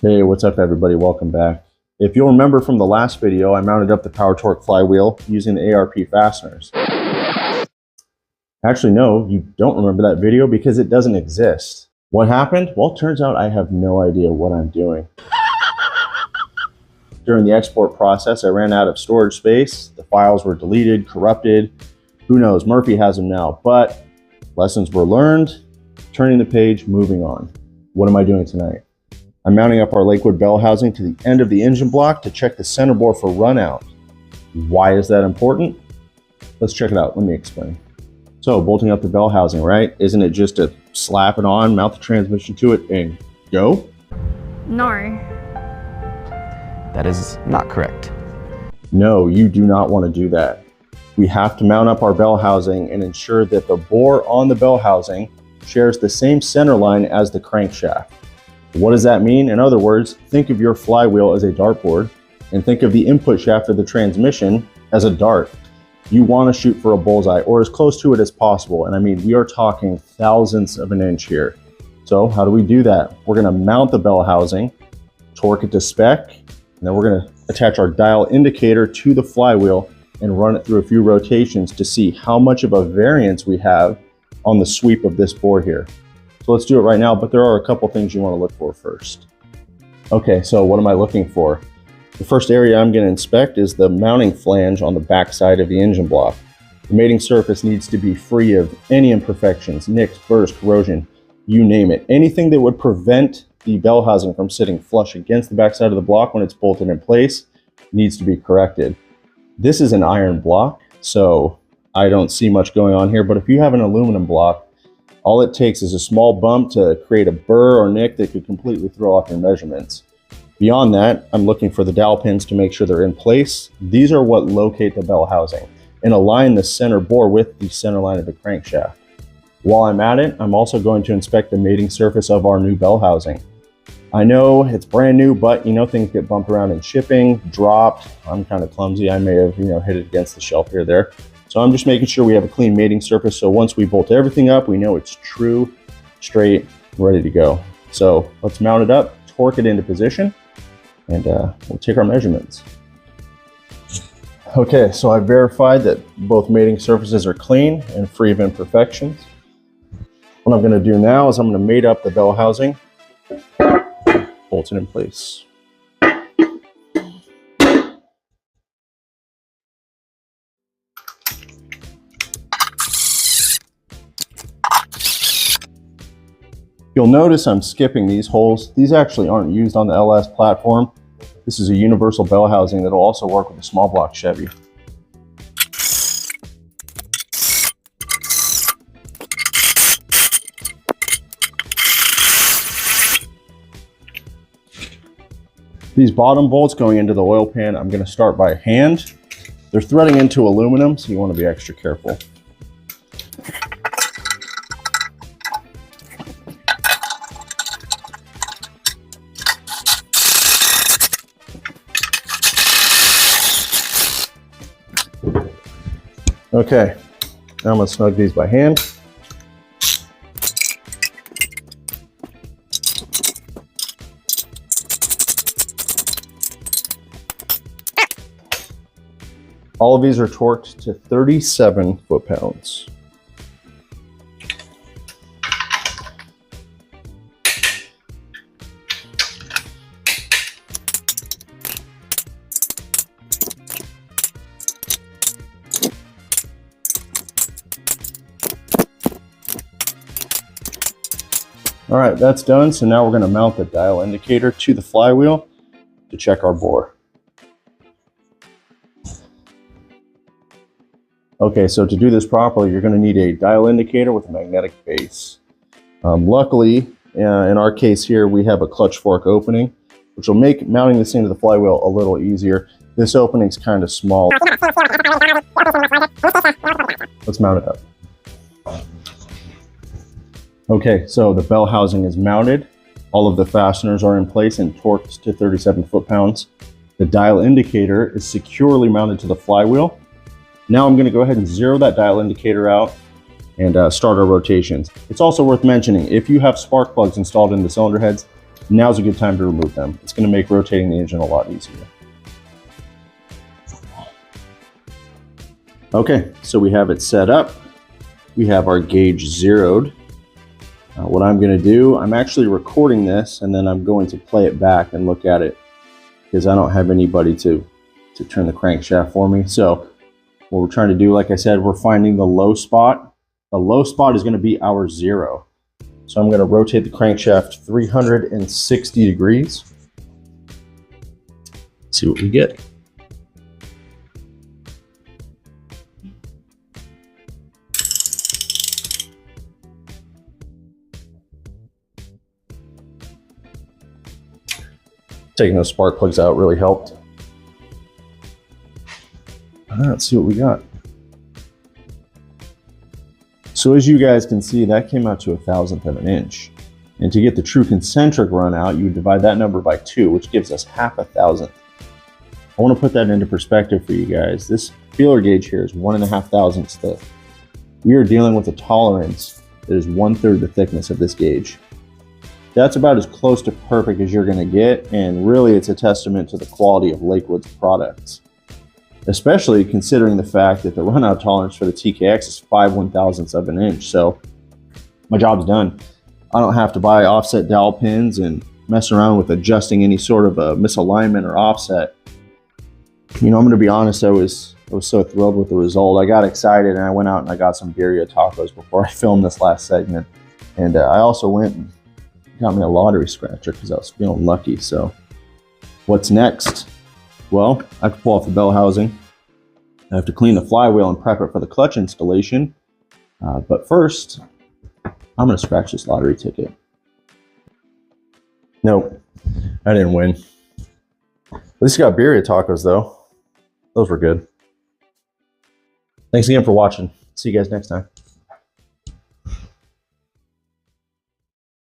Hey, what's up everybody? Welcome back. If you'll remember from the last video, I mounted up the power torque flywheel using the ARP fasteners. Actually, no, you don't remember that video because it doesn't exist. What happened? Well, it turns out I have no idea what I'm doing. During the export process, I ran out of storage space. The files were deleted, corrupted. Who knows? Murphy has them now, but lessons were learned. Turning the page, moving on. What am I doing tonight? I'm mounting up our Lakewood Bellhousing to the end of the engine block to check the center bore for runout. Why is that important? Let's check it out. Let me explain. So bolting up the Bellhousing, right? Isn't it just to slap it on, mount the transmission to it, and go? No. That is not correct. No, you do not want to do that. We have to mount up our Bellhousing and ensure that the bore on the Bellhousing shares the same center line as the crankshaft. What does that mean? In other words, think of your flywheel as a dartboard and think of the input shaft of the transmission as a dart. You want to shoot for a bullseye or as close to it as possible. And I mean, we are talking thousandths of an inch here. So how do we do that? We're going to mount the Bellhousing, torque it to spec, and then we're going to attach our dial indicator to the flywheel and run it through a few rotations to see how much of a variance we have on the sweep of this bore here. So let's do it right now, but there are a couple things you want to look for first. Okay, so what am I looking for? The first area I'm going to inspect is the mounting flange on the back side of the engine block. The mating surface needs to be free of any imperfections, nicks, burrs, corrosion, you name it. Anything that would prevent the Bellhousing from sitting flush against the back side of the block when it's bolted in place needs to be corrected. This is an iron block, so I don't see much going on here, but if you have an aluminum block, all it takes is a small bump to create a burr or nick that could completely throw off your measurements. Beyond that, I'm looking for the dowel pins to make sure they're in place. These are what locate the Bellhousing and align the center bore with the center line of the crankshaft. While I'm at it, I'm also going to inspect the mating surface of our new Bellhousing. I know it's brand new, but things get bumped around in shipping, dropped. I'm kind of clumsy. I may have hit it against the shelf here or there. So I'm just making sure we have a clean mating surface. So once we bolt everything up, we know it's true, straight, ready to go. So let's mount it up, torque it into position, and we'll take our measurements. Okay, so I verified that both mating surfaces are clean and free of imperfections. What I'm gonna do now is I'm gonna mate up the Bellhousing, bolt it in place. You'll notice I'm skipping these holes. These actually aren't used on the LS platform. This is a universal Bellhousing that'll also work with a small block Chevy. These bottom bolts going into the oil pan, I'm going to start by hand. They're threading into aluminum, so you want to be extra careful. Okay, now I'm going to snug these by hand. All of these are torqued to 37 foot-pounds. All right, that's done. So now we're going to mount the dial indicator to the flywheel to check our bore. Okay, so to do this properly, you're going to need a dial indicator with a magnetic base. Luckily, in our case here, we have a clutch fork opening, which will make mounting this into the flywheel a little easier. This opening's kind of small. Let's mount it up. Okay, so the Bellhousing is mounted. All of the fasteners are in place and torqued to 37 foot-pounds. The dial indicator is securely mounted to the flywheel. Now I'm going to go ahead and zero that dial indicator out and start our rotations. It's also worth mentioning, if you have spark plugs installed in the cylinder heads, now's a good time to remove them. It's going to make rotating the engine a lot easier. Okay, so we have it set up. We have our gauge zeroed. What I'm going to do, I'm actually recording this and then I'm going to play it back and look at it because I don't have anybody to turn the crankshaft for me. So what we're trying to do, like I said, we're finding the low spot. The low spot is going to be our 0. So I'm going to rotate the crankshaft 360 degrees. See what we get. Taking those spark plugs out really helped. Let's see what we got. So as you guys can see, that came out to 1/1000 of an inch. And to get the true concentric run out, you would divide that number by 2, which gives us 1/2,000. I want to put that into perspective for you guys. This feeler gauge here is 1.5 thousandths thick. We are dealing with a tolerance that is 1/3 the thickness of this gauge. That's about as close to perfect as you're going to get, and really it's a testament to the quality of Lakewood's products. Especially considering the fact that the runout tolerance for the TKX is 5/1000ths of an inch. So my job's done. I don't have to buy offset dowel pins and mess around with adjusting any sort of a misalignment or offset. You know, I'm going to be honest, I was so thrilled with the result. I got excited and I went out and I got some birria tacos before I filmed this last segment. And I also went and got me a lottery scratcher because I was feeling lucky. So what's next? Well, I have to pull off the bell housing. I have to clean the flywheel and prep it for the clutch installation. But first, I'm going to scratch this lottery ticket. Nope, I didn't win. At least I got birria tacos though. Those were good. Thanks again for watching. See you guys next time.